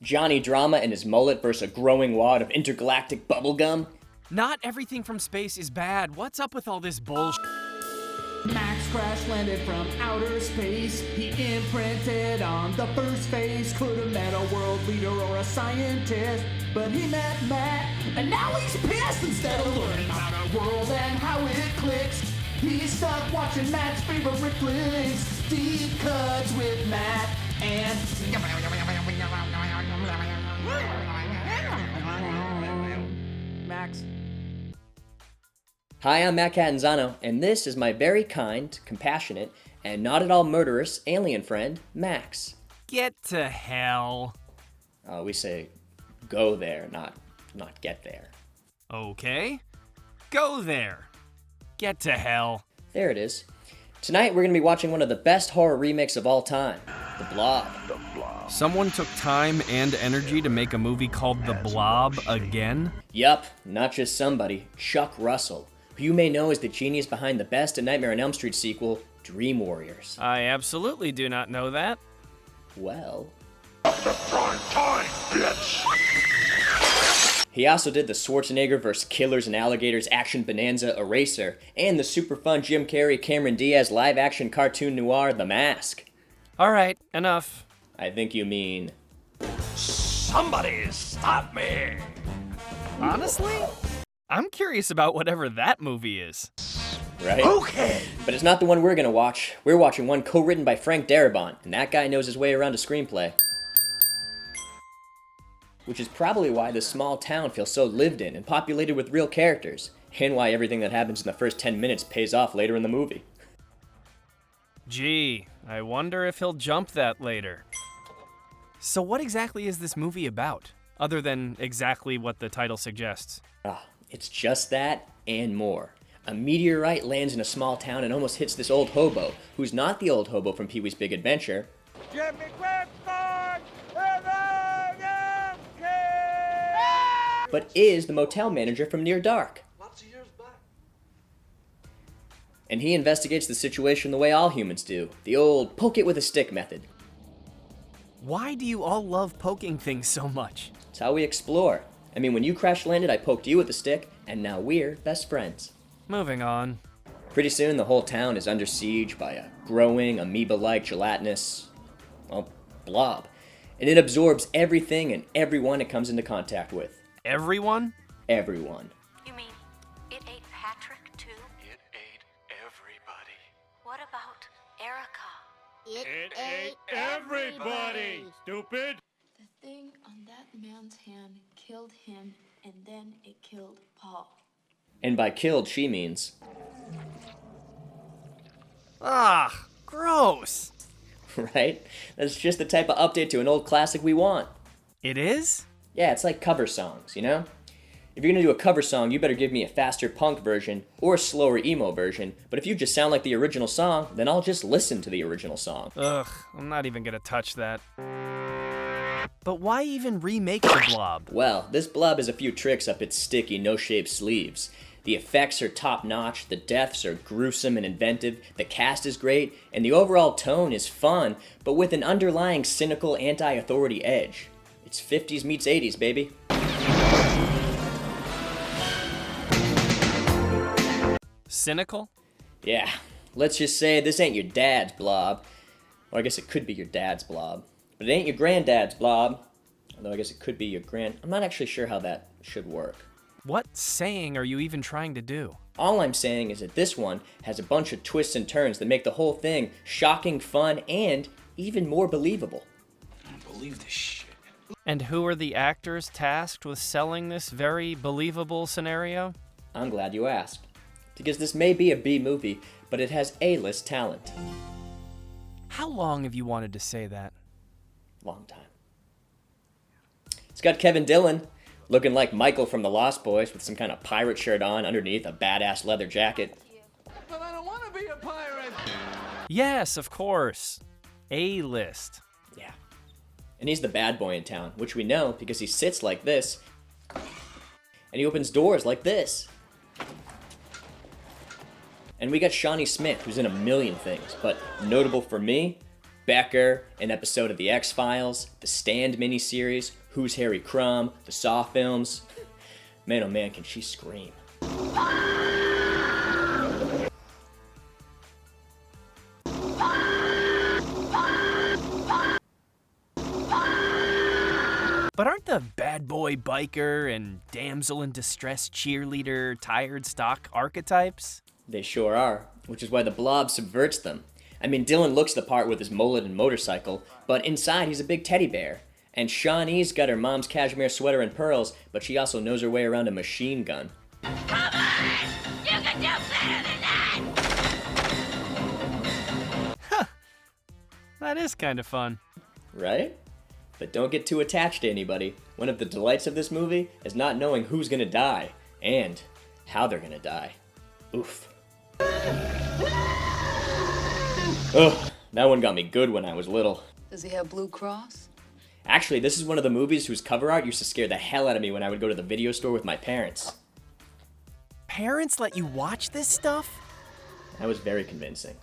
Johnny Drama and his mullet versus a growing wad of intergalactic bubblegum? Not everything from space is bad. What's up with all this bullshit? M.A.X crash landed from outer space. He imprinted on the first face. Could have met a world leader or a scientist, but he met Matt, and now he's pissed. Instead of learning about our world and how it clicks, he's stuck watching Matt's favorite flicks. Deep Cuts with Matt and Max. Hi, I'm Matt Catanzano, and this is my very kind, compassionate, and not at all murderous alien friend, Max. Get to hell. We say go there, not get there. Okay. Go there. Get to hell. There it is. Tonight we're going to be watching one of the best horror remakes of all time, The Blob. Someone took time and energy to make a movie called The Blob again? Yup, not just somebody, Chuck Russell, who you may know as the genius behind the best Nightmare on Elm Street sequel, Dream Warriors. I absolutely do not know that. Well... The prime time, bitch! He also did the Schwarzenegger vs. Killers and Alligators action bonanza Eraser, and the super fun Jim Carrey, Cameron Diaz live-action cartoon noir The Mask. Alright, enough. I think you mean... Somebody stop me! Honestly? I'm curious about whatever that movie is. Right? Okay! But it's not the one we're gonna watch. We're watching one co-written by Frank Darabont, and that guy knows his way around a screenplay. Which is probably why this small town feels so lived in and populated with real characters, and why everything that happens in the first 10 minutes pays off later in the movie. Gee, I wonder if he'll jump that later. So what exactly is this movie about, other than exactly what the title suggests? It's just that, and more. A meteorite lands in a small town and almost hits this old hobo, who's not the old hobo from Pee-wee's Big Adventure, but is the motel manager from Near Dark. Lots of years back. And he investigates the situation the way all humans do, the old poke it with a stick method. Why do you all love poking things so much? It's how we explore. I mean, when you crash landed, I poked you with a stick, and now we're best friends. Moving on. Pretty soon, the whole town is under siege by a growing, amoeba-like, gelatinous, well, blob. And it absorbs everything and everyone it comes into contact with. Everyone? Everyone. You mean it ate Patrick, too? It ate everybody. What about Erica? It ate everybody, stupid! The thing on that man's hand killed him, and then it killed Paul. And by killed, she means... Ah, gross. Right? That's just the type of update to an old classic we want. It is? Yeah, it's like cover songs, you know? If you're gonna do a cover song, you better give me a faster punk version or a slower emo version, but if you just sound like the original song, then I'll just listen to the original song. Ugh, I'm not even gonna touch that. But why even remake the Blob? Well, this Blob has a few tricks up its sticky, no-shape sleeves. The effects are top-notch, the deaths are gruesome and inventive, the cast is great, and the overall tone is fun, but with an underlying cynical anti-authority edge. It's 50s meets 80s, baby. Cynical? Yeah, let's just say this ain't your dad's Blob. Or I guess it could be your dad's Blob. But it ain't your granddad's Blob. Although I guess it could be your I'm not actually sure how that should work. What saying are you even trying to do? All I'm saying is that this one has a bunch of twists and turns that make the whole thing shocking, fun, and even more believable. I don't believe this shit. And who are the actors tasked with selling this very believable scenario? I'm glad you asked. Because this may be a B movie, but it has A-list talent. How long have you wanted to say that? Long time. It's got Kevin Dillon, looking like Michael from The Lost Boys with some kind of pirate shirt on underneath a badass leather jacket. But I don't want to be a pirate. Yes, of course. A-list. Yeah. And he's the bad boy in town, which we know because he sits like this, and he opens doors like this. And we got Shawnee Smith, who's in a million things, but notable for me, Becker, an episode of The X-Files, the Stand miniseries, Who's Harry Crumb, the Saw films. Man, oh man, can she scream. But aren't the bad boy biker and damsel in distress cheerleader tired stock archetypes? They sure are, which is why the Blob subverts them. I mean, Dylan looks the part with his mullet and motorcycle, but inside he's a big teddy bear. And Shawnee's got her mom's cashmere sweater and pearls, but she also knows her way around a machine gun. Come on! You can do better than that! That is kind of fun. Right? But don't get too attached to anybody. One of the delights of this movie is not knowing who's gonna die, and how they're gonna die. Oof. Ugh, that one got me good when I was little. Does he have Blue Cross? Actually, this is one of the movies whose cover art used to scare the hell out of me when I would go to the video store with my parents. Parents let you watch this stuff? That was very convincing.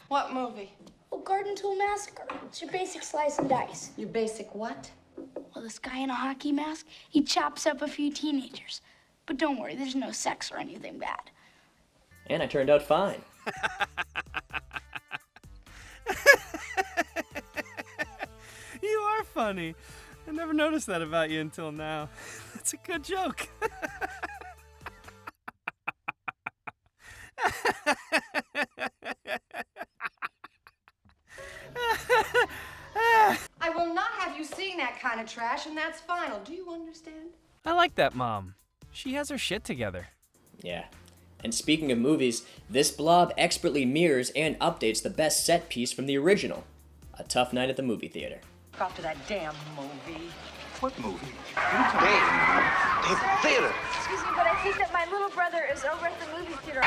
What movie? Oh, Garden Tool Massacre. It's your basic slice and dice. Your basic what? Well, this guy in a hockey mask, he chops up a few teenagers. But don't worry, there's no sex or anything bad. And I turned out fine. You are funny. I never noticed that about you until now. That's a good joke. I will not have you seeing that kind of trash, and that's final. Do you understand? I like that mom. She has her shit together. Yeah. And speaking of movies, this Blob expertly mirrors and updates the best set piece from the original. A Tough Night at the Movie Theater. Got to that damn movie. What movie? Hey, theater. Excuse me, but I think that my little brother is over at the movie theater.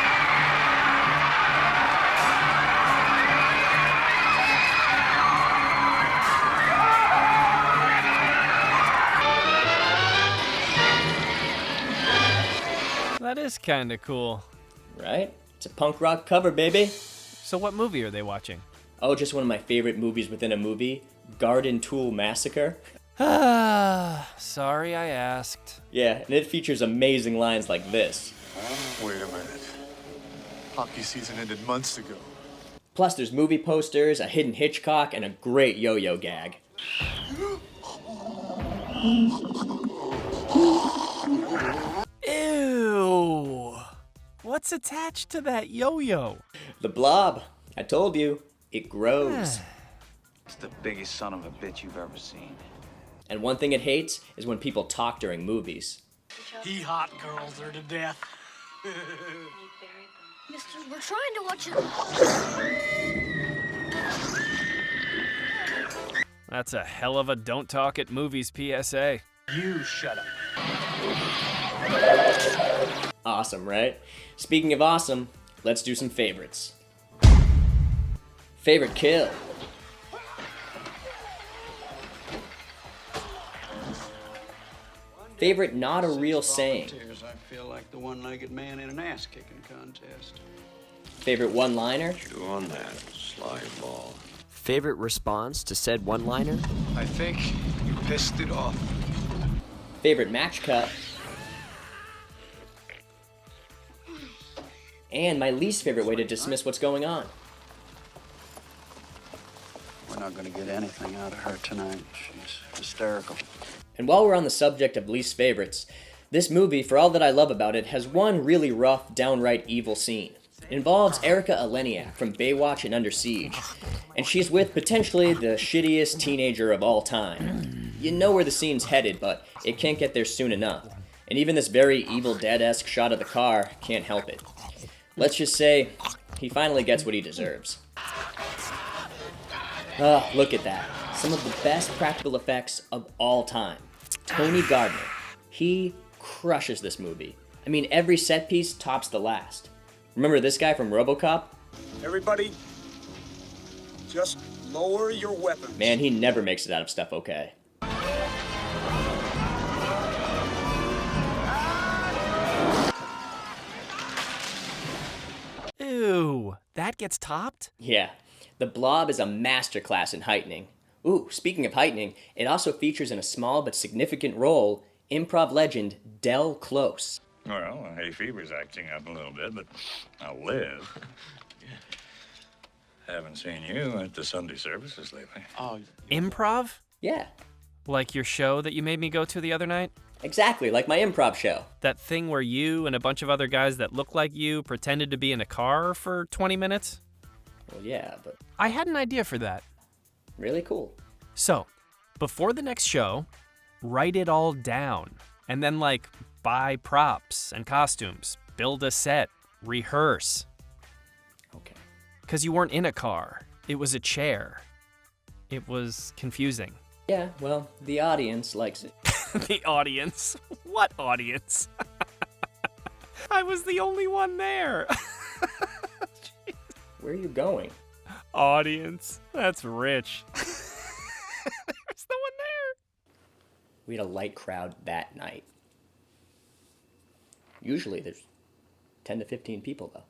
That is kind of cool. Right? It's a punk rock cover, baby. So what movie are they watching? Oh, just one of my favorite movies within a movie, Garden Tool Massacre. Sorry I asked. Yeah, and it features amazing lines like this. Wait a minute. Hockey season ended months ago. Plus there's movie posters, a hidden Hitchcock, and a great yo-yo gag. Ew! What's attached to that yo-yo? The Blob. I told you, it grows. It's the biggest son of a bitch you've ever seen. And one thing it hates is when people talk during movies. He hot girls her to death. Mister, we're trying to watch it. That's a hell of a don't talk at movies PSA. You shut up. Awesome, right? Speaking of awesome, let's do some favorites. Favorite kill. Favorite not a real saying. I feel like the one-legged man in an ass-kicking contest. Favorite one-liner. Chew on that, slime ball. Favorite response to said one-liner? I think you pissed it off. Favorite match cut. And my least favorite way to dismiss what's going on. We're not gonna get anything out of her tonight. She's hysterical. And while we're on the subject of least favorites, this movie, for all that I love about it, has one really rough, downright evil scene. It involves Erika Eleniak from Baywatch and Under Siege, and she's with potentially the shittiest teenager of all time. You know where the scene's headed, but it can't get there soon enough. And even this very Evil Dead-esque shot of the car can't help it. Let's just say, he finally gets what he deserves. Ah, look at that. Some of the best practical effects of all time. Tony Gardner. He crushes this movie. I mean, every set piece tops the last. Remember this guy from RoboCop? Everybody, just lower your weapons. Man, he never makes it out of stuff okay. Ew, that gets topped? Yeah. The Blob is a masterclass in heightening. Ooh, speaking of heightening, it also features in a small but significant role improv legend Del Close. Well, hay fever's acting up a little bit, but I'll live. Haven't seen you at the Sunday services lately. Oh, Improv? Yeah. Like your show that you made me go to the other night? Exactly, like my improv show. That thing where you and a bunch of other guys that look like you pretended to be in a car for 20 minutes? Well, yeah, but... I had an idea for that. Really cool. So, before the next show, write it all down. And then, buy props and costumes, build a set, rehearse. Okay. Because you weren't in a car. It was a chair. It was confusing. Yeah, well, the audience likes it. The audience? What audience? I was the only one there. Where are you going? Audience. That's rich. There's no one there. We had a light crowd that night. Usually there's 10 to 15 people, though.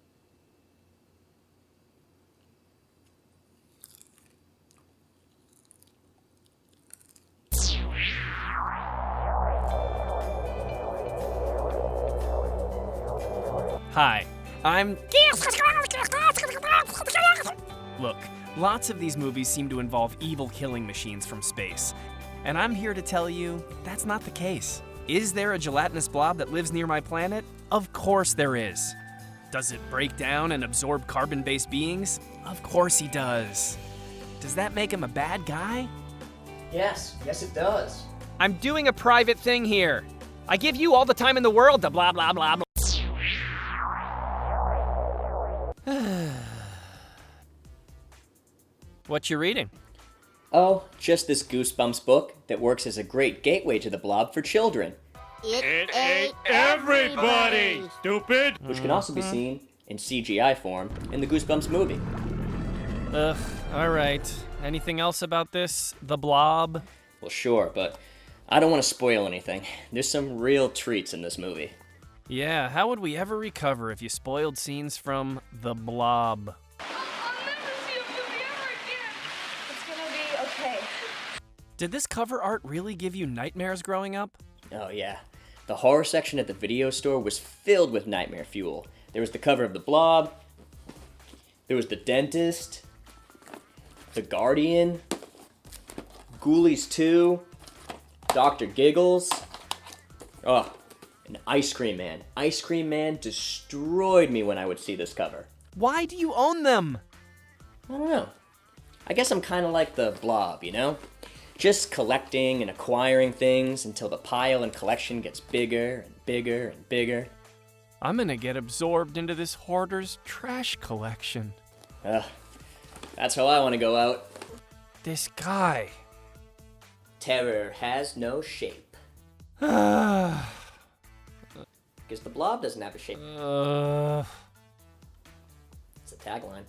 Hi, I'm... Look, lots of these movies seem to involve evil killing machines from space. And I'm here to tell you, that's not the case. Is there a gelatinous blob that lives near my planet? Of course there is. Does it break down and absorb carbon-based beings? Of course he does. Does that make him a bad guy? Yes it does. I'm doing a private thing here. I give you all the time in the world to blah, blah, blah, blah. What you reading? Oh, just this Goosebumps book that works as a great gateway to the Blob for children. It ate everybody, stupid! Which can also be seen in CGI form in the Goosebumps movie. Ugh, alright. Anything else about this? The Blob? Well, sure, but I don't want to spoil anything. There's some real treats in this movie. Yeah, how would we ever recover if you spoiled scenes from The Blob? Did this cover art really give you nightmares growing up? Oh yeah. The horror section at the video store was filled with nightmare fuel. There was the cover of The Blob, there was The Dentist, The Guardian, Ghoulies 2, Dr. Giggles, and Ice Cream Man. Ice Cream Man destroyed me when I would see this cover. Why do you own them? I don't know. I guess I'm kind of like the Blob, you know? Just collecting and acquiring things until the pile and collection gets bigger and bigger and bigger. I'm gonna get absorbed into this hoarder's trash collection. That's how I want to go out. This guy. Terror has no shape. Because the Blob doesn't have a shape. It's a tagline.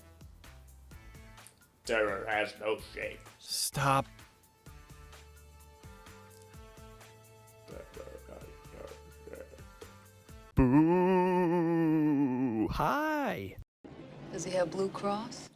Terror has no shape. Stop. Boo! Hi. Does he have Blue Cross?